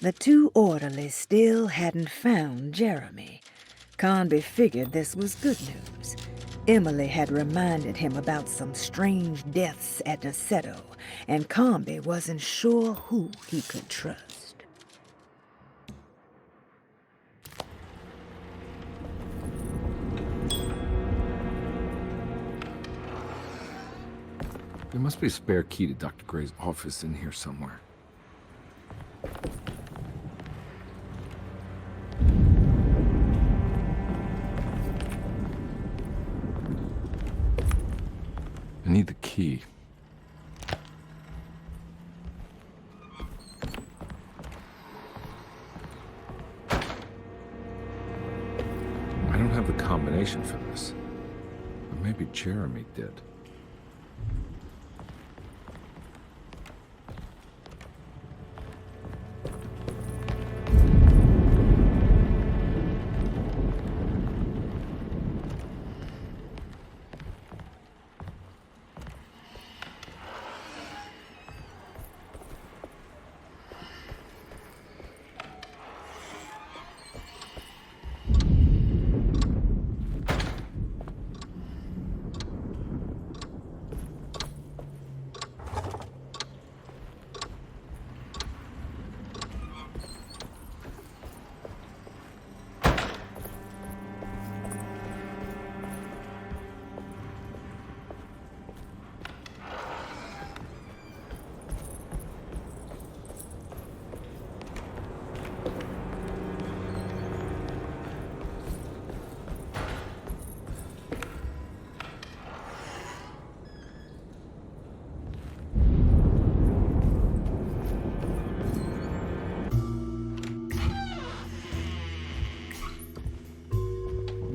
The two orderlies still hadn't found Jeremy. Conby figured this was good news. Emily had reminded him about some strange deaths at Deseto, and Conby wasn't sure who he could trust. There must be a spare key to Dr. Gray's office in here somewhere. I need the key. I don't have the combination for this. But maybe Jeremy did.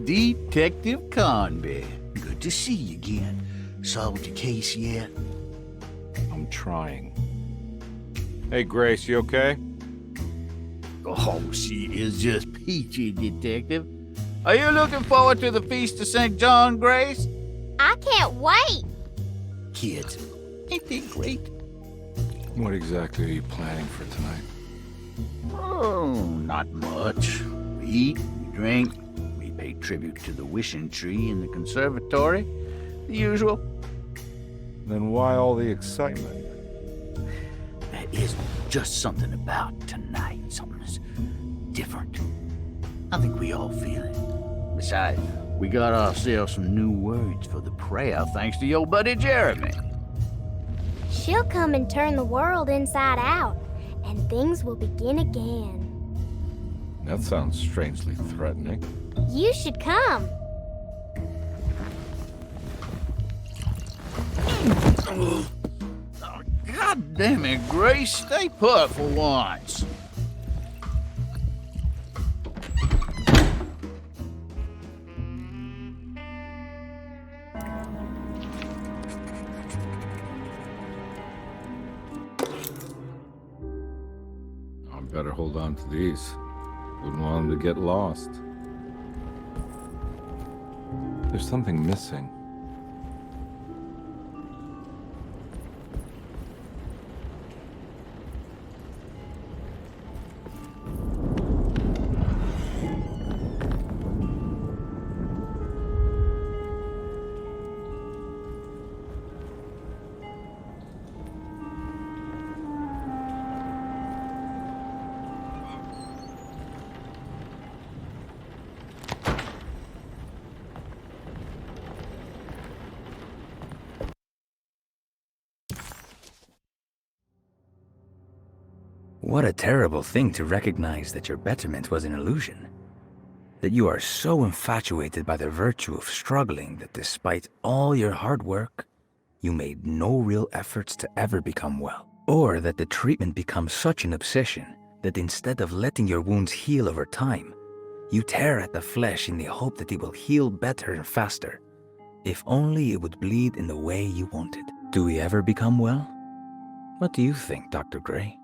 Detective Conby. Good to see you again. Solved your case yet? I'm trying. Hey, Grace, you okay? Oh, she is just peachy, Detective. Are you looking forward to the Feast of St. John, Grace? I can't wait. Kids, ain't they great? What exactly are you planning for tonight? Oh, not much. We eat, we drink, we pay tribute to the wishing tree in the conservatory. The usual. Then why all the excitement? There is just something about tonight. Something's different. I think we all feel it. Besides, we got ourselves some new words for the prayer thanks to your buddy Jeremy. She'll come and turn the world inside out, and things will begin again. That sounds strangely threatening. You should come. Oh, God damn it, Grace. Stay put for once. I better hold on to these. Wouldn't want them to get lost. There's something missing. What a terrible thing to recognize that your betterment was an illusion. That you are so infatuated by the virtue of struggling that despite all your hard work, you made no real efforts to ever become well. Or that the treatment becomes such an obsession that instead of letting your wounds heal over time, you tear at the flesh in the hope that it will heal better and faster. If only it would bleed in the way you wanted. Do we ever become well? What do you think, Dr. Gray?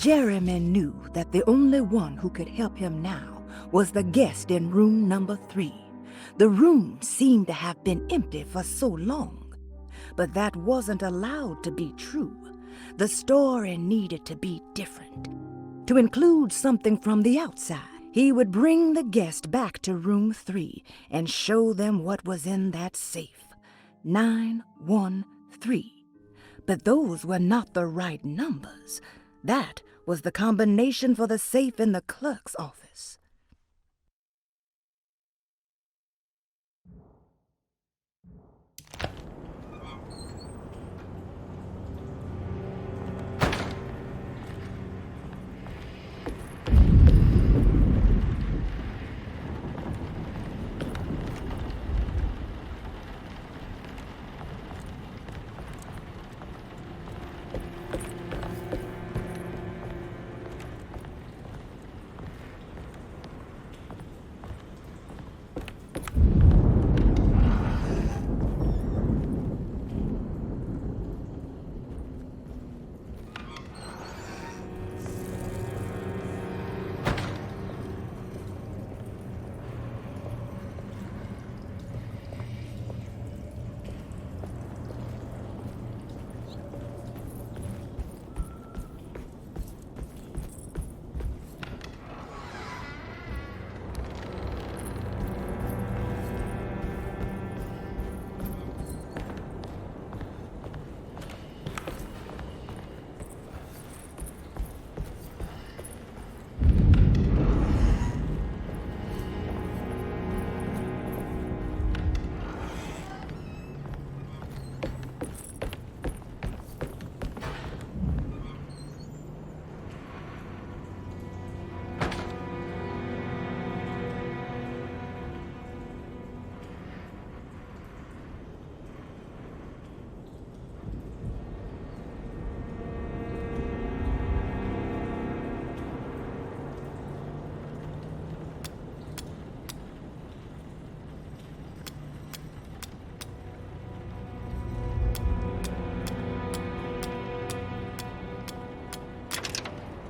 Jeremy knew that the only one who could help him now was the guest in room number 3. The room seemed to have been empty for so long. But that wasn't allowed to be true. The story needed to be different. To include something from the outside, he would bring the guest back to room 3 and show them what was in that safe. 913. But those were not the right numbers. That was the combination for the safe in the clerk's office.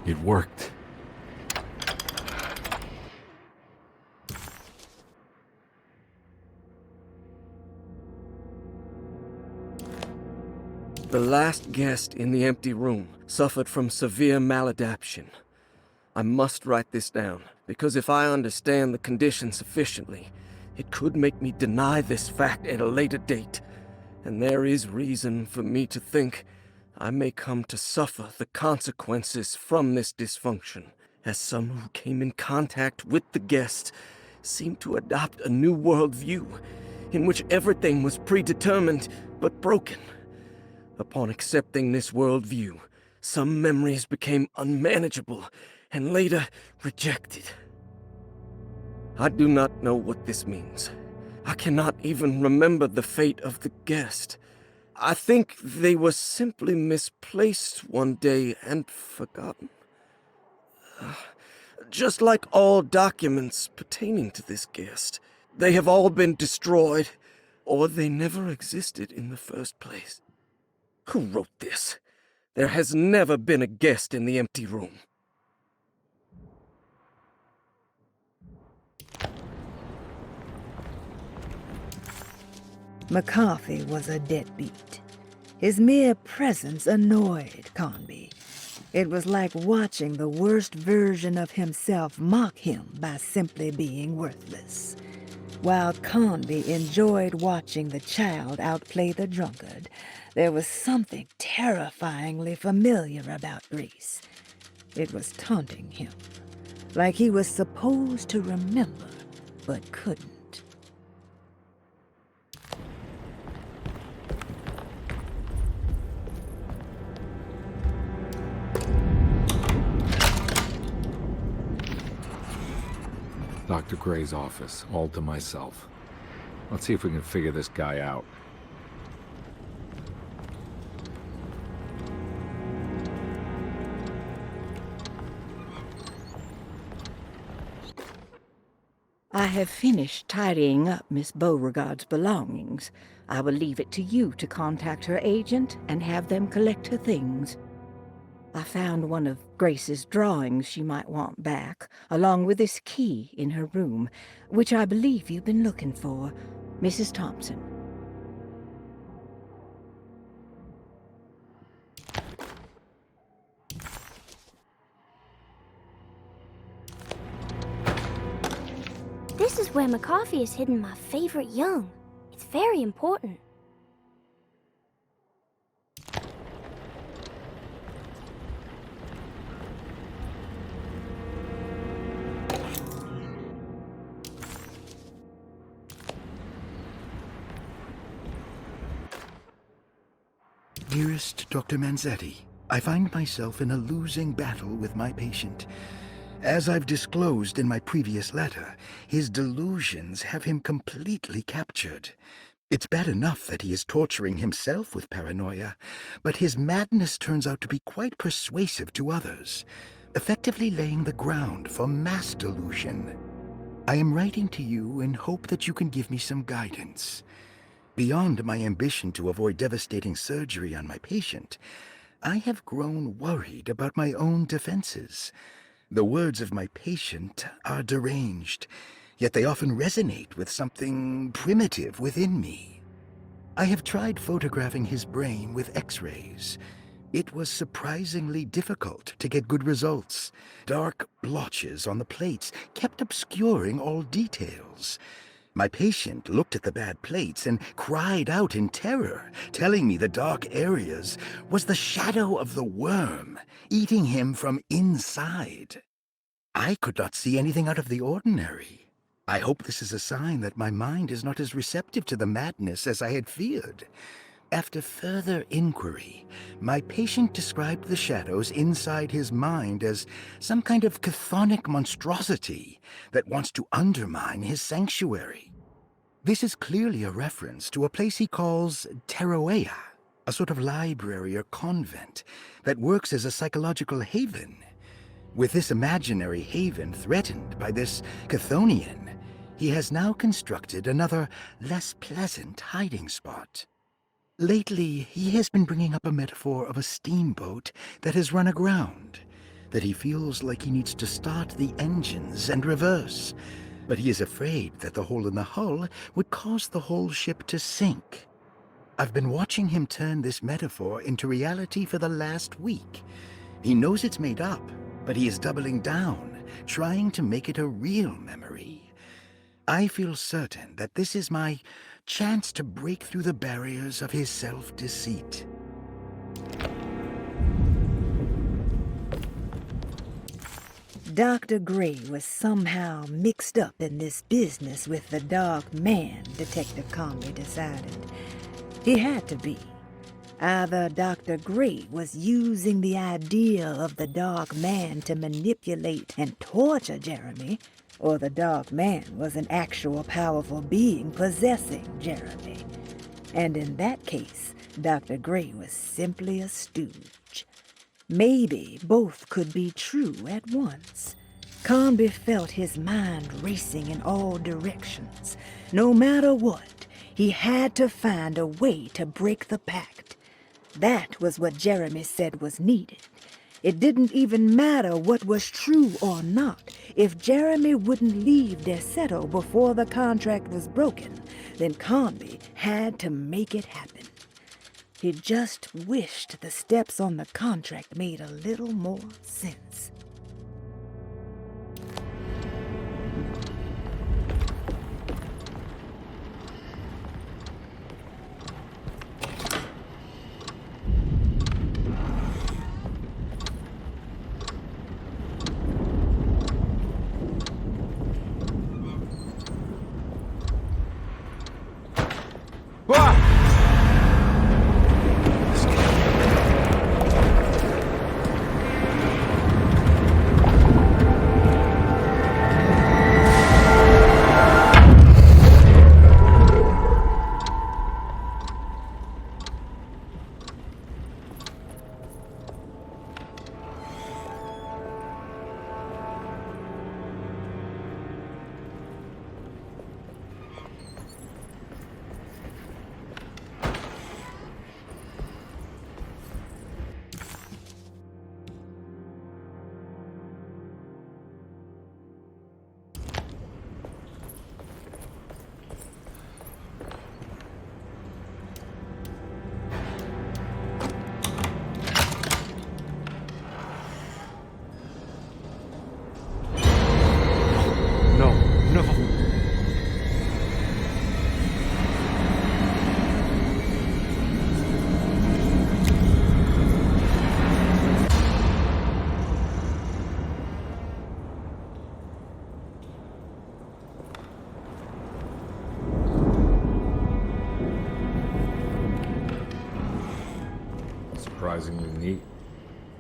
It worked. The last guest in the empty room suffered from severe maladaptation. I must write this down, because if I understand the condition sufficiently, it could make me deny this fact at a later date, and there is reason for me to think I may come to suffer the consequences from this dysfunction, as some who came in contact with the guest seemed to adopt a new worldview in which everything was predetermined but broken. Upon accepting this worldview, some memories became unmanageable and later rejected. I do not know what this means. I cannot even remember the fate of the guest. I think they were simply misplaced one day and forgotten. Just like all documents pertaining to this guest, they have all been destroyed, or they never existed in the first place. Who wrote this? There has never been a guest in the empty room. McCarthy was a deadbeat. His mere presence annoyed Conby. It was like watching the worst version of himself mock him by simply being worthless. While Conby enjoyed watching the child outplay the drunkard, there was something terrifyingly familiar about Grace. It was taunting him, like he was supposed to remember, but couldn't. Dr. Gray's office, all to myself. Let's see if we can figure this guy out. I have finished tidying up Miss Beauregard's belongings. I will leave it to you to contact her agent and have them collect her things. I found one of Grace's drawings she might want back, along with this key in her room, which I believe you've been looking for, Mrs. Thompson. This is where McCarthy has hidden my favorite young. It's very important. Dearest Dr. Manzetti, I find myself in a losing battle with my patient. As I've disclosed in my previous letter, his delusions have him completely captured. It's bad enough that he is torturing himself with paranoia, but his madness turns out to be quite persuasive to others, effectively laying the ground for mass delusion. I am writing to you in hope that you can give me some guidance. Beyond my ambition to avoid devastating surgery on my patient, I have grown worried about my own defenses. The words of my patient are deranged, yet they often resonate with something primitive within me. I have tried photographing his brain with X-rays. It was surprisingly difficult to get good results. Dark blotches on the plates kept obscuring all details. My patient looked at the bad plates and cried out in terror, telling me the dark areas was the shadow of the worm, eating him from inside. I could not see anything out of the ordinary. I hope this is a sign that my mind is not as receptive to the madness as I had feared. After further inquiry, my patient described the shadows inside his mind as some kind of chthonic monstrosity that wants to undermine his sanctuary. This is clearly a reference to a place he calls Teroea, a sort of library or convent that works as a psychological haven. With this imaginary haven threatened by this Chthonian, he has now constructed another, less pleasant hiding spot. Lately, he has been bringing up a metaphor of a steamboat that has run aground, that he feels like he needs to start the engines and reverse, but he is afraid that the hole in the hull would cause the whole ship to sink. I've been watching him turn this metaphor into reality for the last week. He knows it's made up, but he is doubling down, trying to make it a real memory. I feel certain that this is my chance to break through the barriers of his self-deceit. Dr. Gray was somehow mixed up in this business with the Dark Man, Detective Conley decided. He had to be. Either Dr. Gray was using the idea of the Dark Man to manipulate and torture Jeremy, or the Dark Man was an actual powerful being possessing Jeremy. And in that case, Dr. Gray was simply a stooge. Maybe both could be true at once. Conby felt his mind racing in all directions. No matter what, he had to find a way to break the pact. That was what Jeremy said was needed. It didn't even matter what was true or not. If Jeremy wouldn't leave Deseto before the contract was broken, then Conby had to make it happen. He just wished the steps on the contract made a little more sense.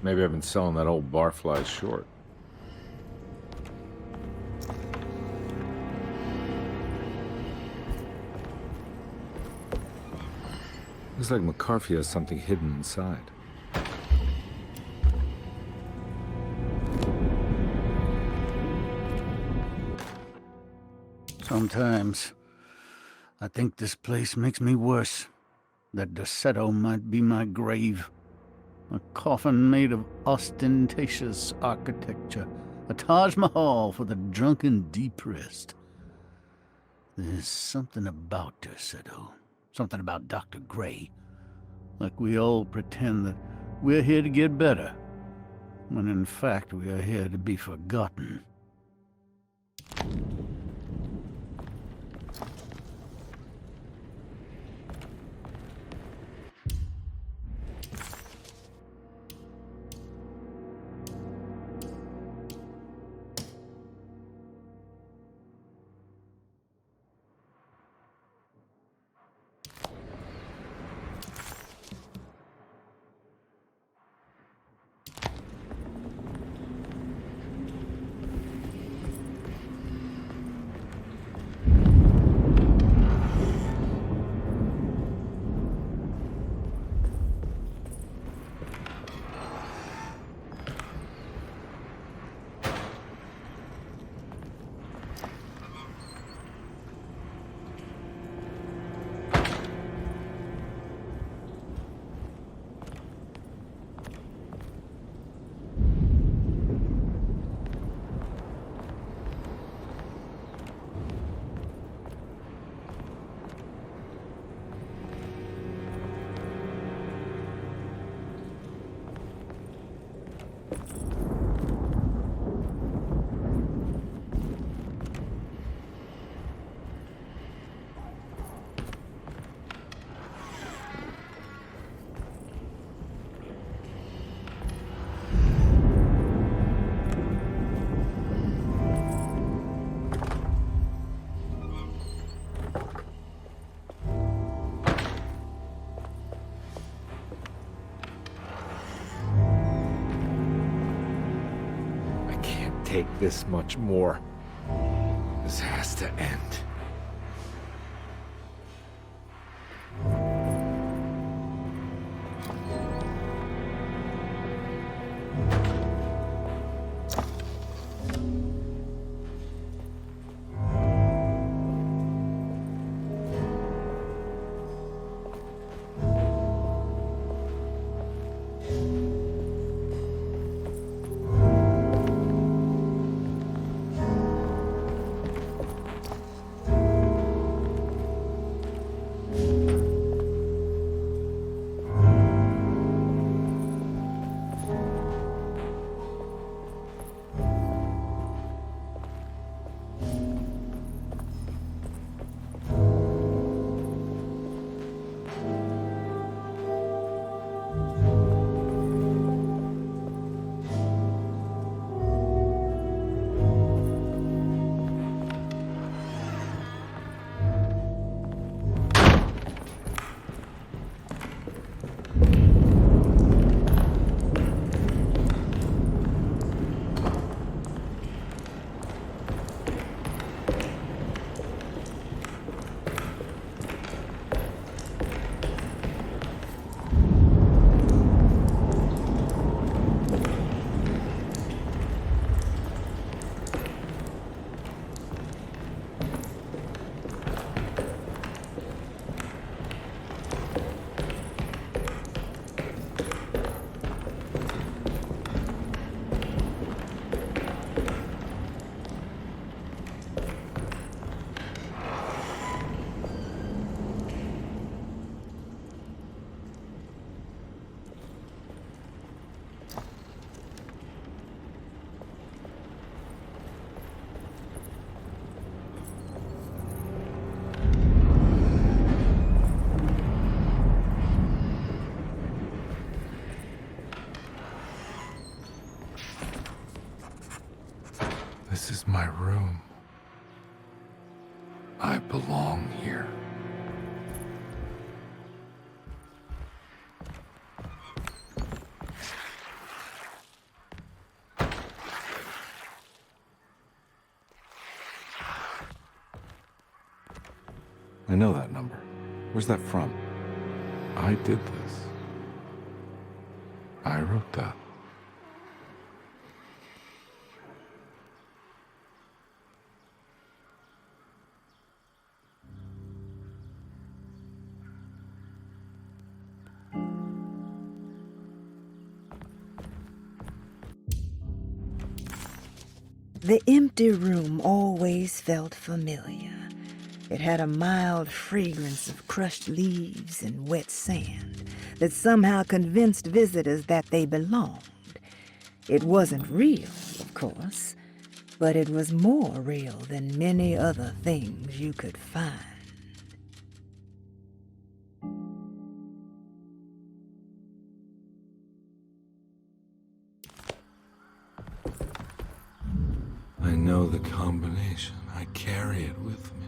Maybe I've been selling that old barfly short. Looks like McCarthy has something hidden inside. Sometimes I think this place makes me worse. That Deseto might be my grave. A coffin made of ostentatious architecture. A Taj Mahal for the drunken depressed. There's something about Deseto. Something about Dr. Gray. Like we all pretend that we're here to get better, when in fact we are here to be forgotten. Take this much more. This has to end. This is my room. I belong here. I know that number. Where's that from? I did this. I wrote that. The empty room always felt familiar. It had a mild fragrance of crushed leaves and wet sand that somehow convinced visitors that they belonged. It wasn't real, of course, but it was more real than many other things you could find. I know the combination. I carry it with me.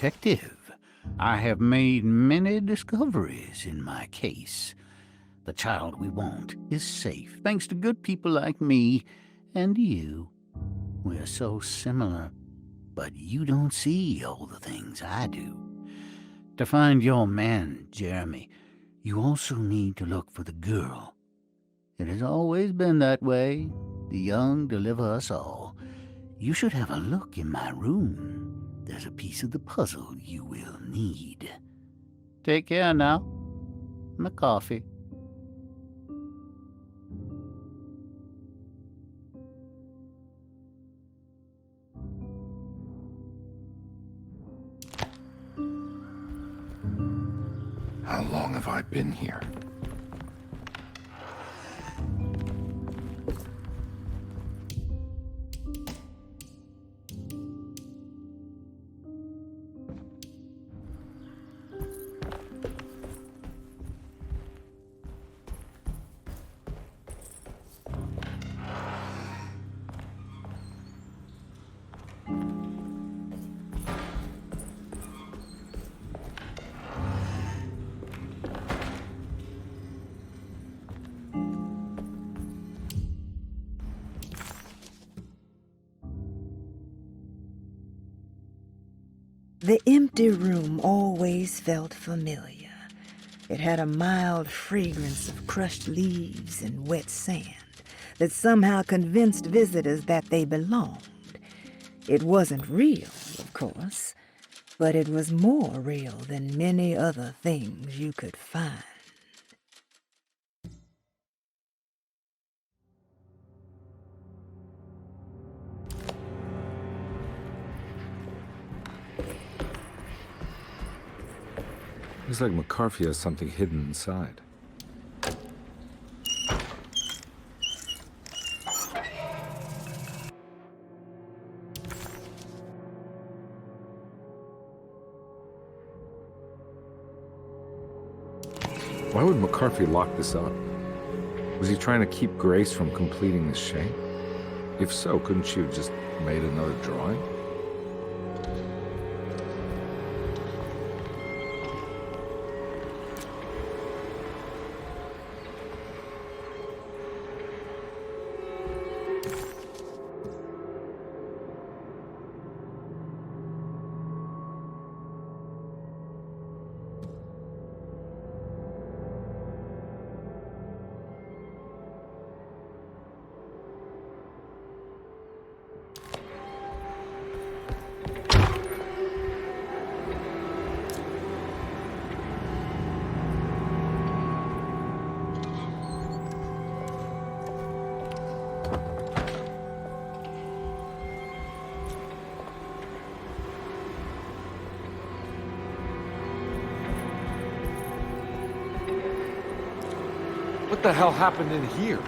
detective. I have made many discoveries in my case. The child we want is safe, thanks to good people like me and you. We're so similar, but you don't see all the things I do. To find your man, Jeremy, you also need to look for the girl. It has always been that way. The young deliver us all. You should have a look in my room. There's a piece of the puzzle you will need. Take care now. My coffee. How long have I been here? The empty room always felt familiar. It had a mild fragrance of crushed leaves and wet sand that somehow convinced visitors that they belonged. It wasn't real, of course, but it was more real than many other things you could find. Looks like McCarthy has something hidden inside. Why would McCarthy lock this up? Was he trying to keep Grace from completing the shape? If so, couldn't she have just made another drawing? What the hell happened in here?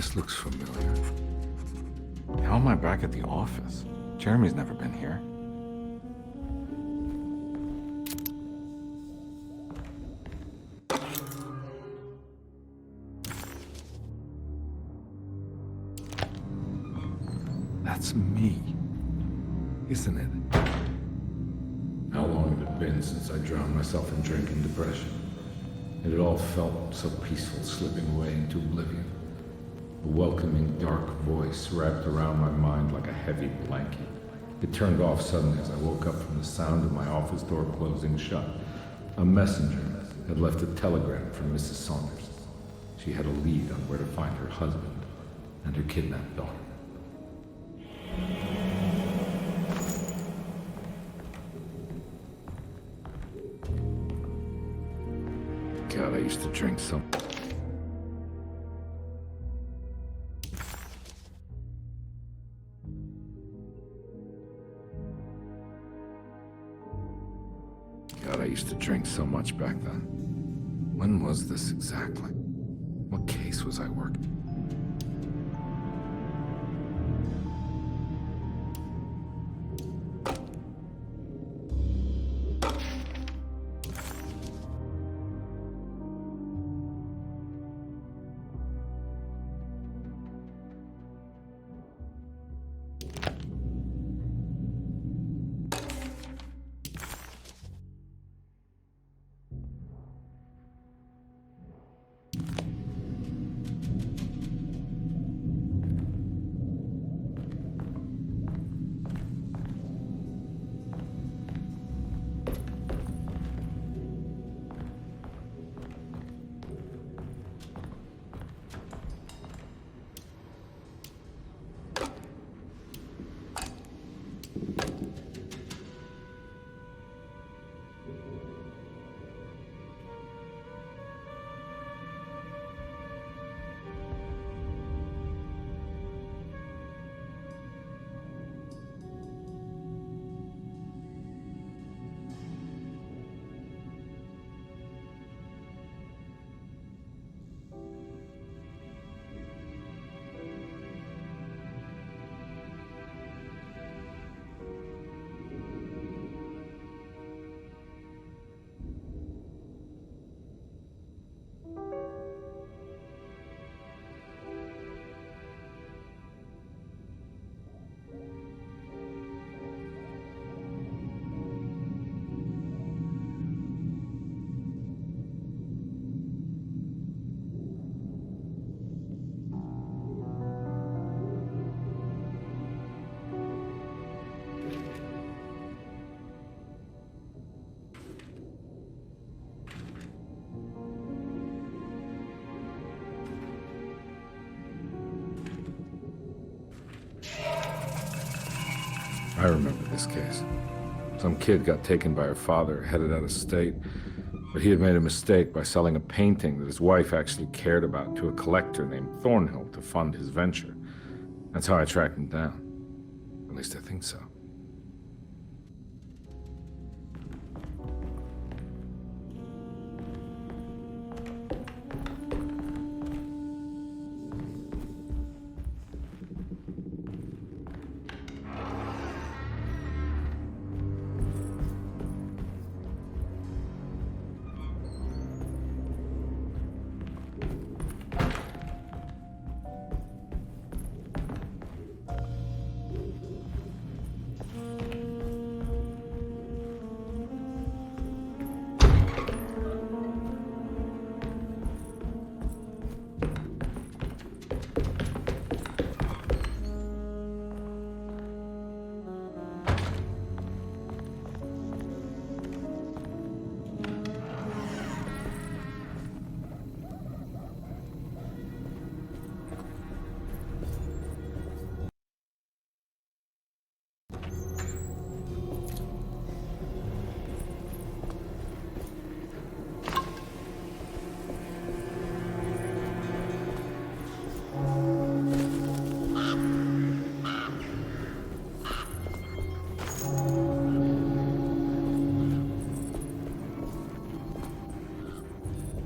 This looks familiar. How am I back at the office? Jeremy's never been here. That's me, isn't it? How long had it been since I drowned myself in drink and depression? And it all felt so peaceful, slipping away into oblivion. A welcoming, dark voice wrapped around my mind like a heavy blanket. It turned off suddenly as I woke up from the sound of my office door closing shut. A messenger had left a telegram from Mrs. Saunders. She had a lead on where to find her husband and her kidnapped daughter. God, I used to drink some. God, I used to drink so much back then. When was this exactly? What case was I working? I remember this case. Some kid got taken by her father, headed out of state, but he had made a mistake by selling a painting that his wife actually cared about to a collector named Thornhill to fund his venture. That's how I tracked him down. At least I think so.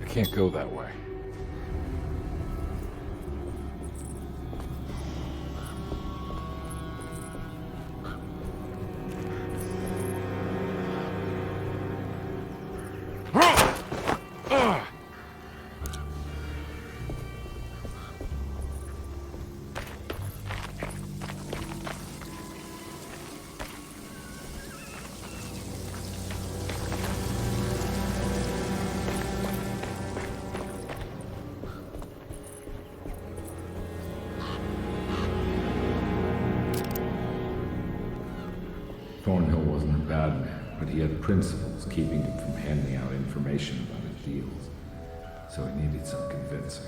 Can't go that way. wasn't a bad man, but he had principles keeping him from handing out information about his deals. So he needed some convincing.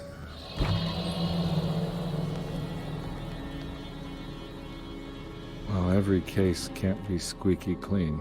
Well, every case can't be squeaky clean.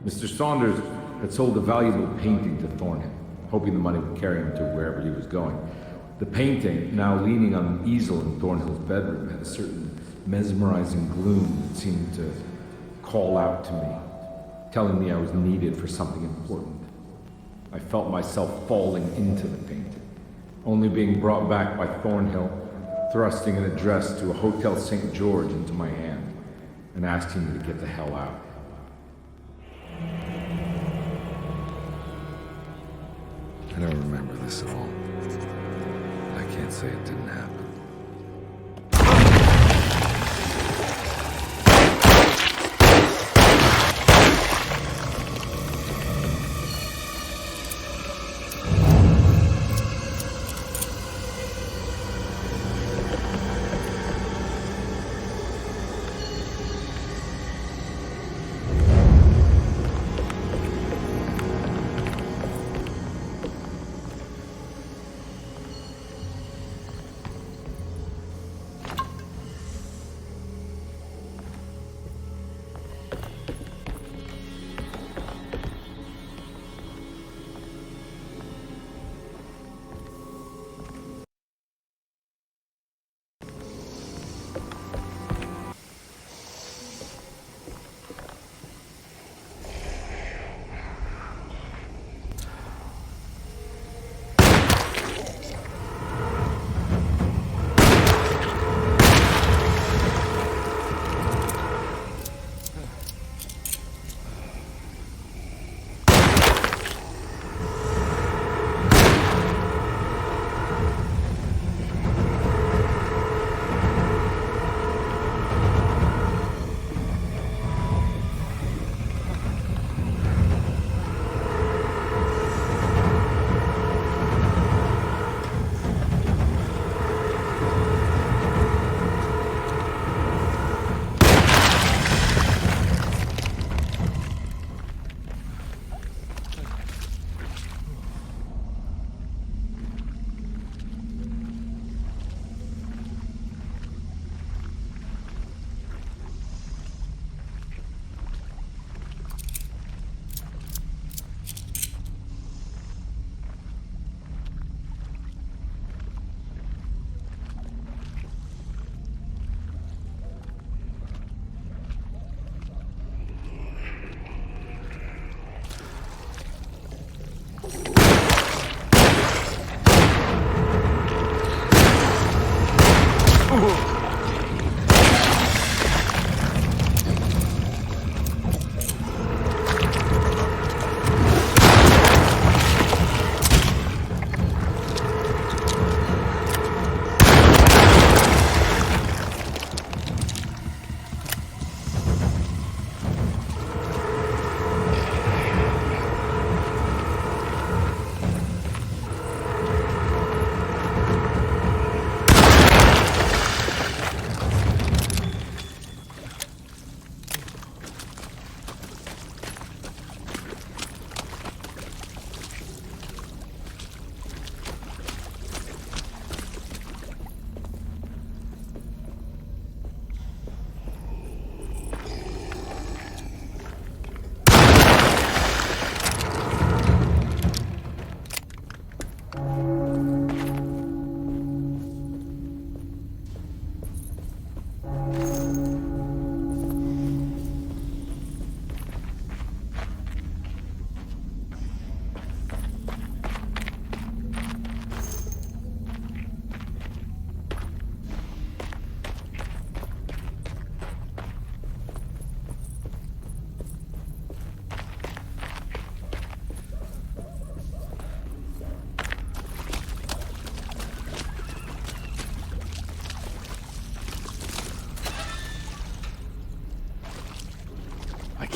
Mr. Saunders had sold a valuable painting to Thornhill, hoping the money would carry him to wherever he was going. The painting, now leaning on an easel in Thornhill's bedroom, had a certain mesmerizing gloom that seemed to call out to me, telling me I was needed for something important. I felt myself falling into the painting, only being brought back by Thornhill, thrusting an address to a Hotel St. George into my hand and asking me to get the hell out. I don't remember this at all. I can't say it didn't happen.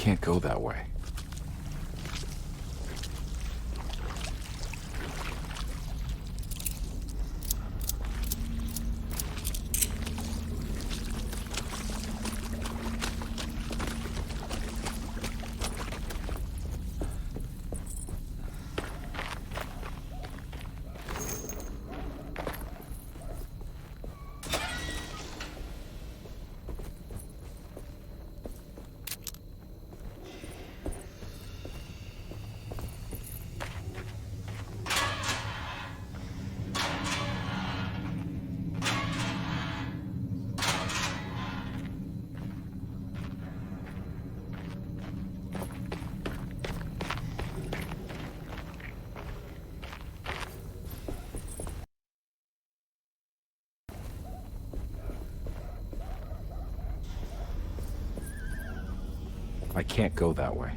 can't go that way. I can't go that way.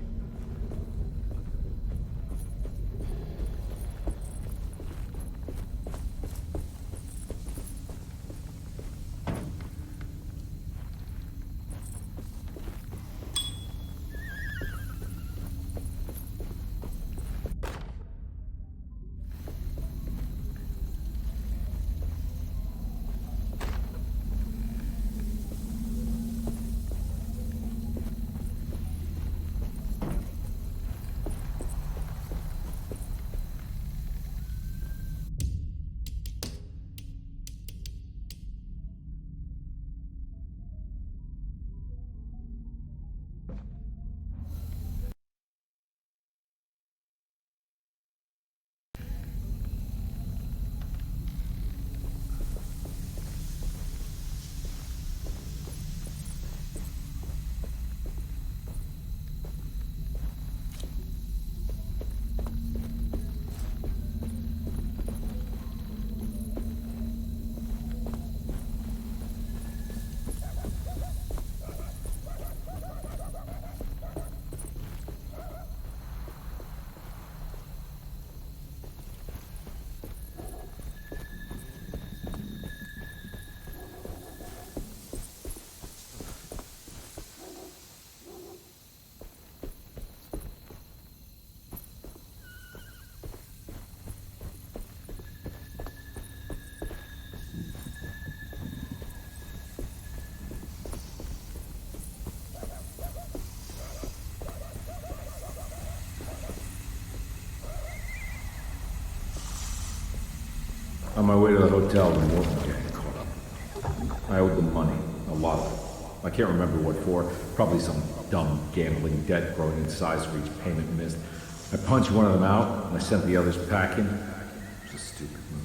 On my way to the hotel, the Morton gang caught up. I owed them money, a lot of it. I can't remember what for, probably some dumb gambling debt growing in size for each payment missed. I punched one of them out, and I sent the others packing. It was a stupid move.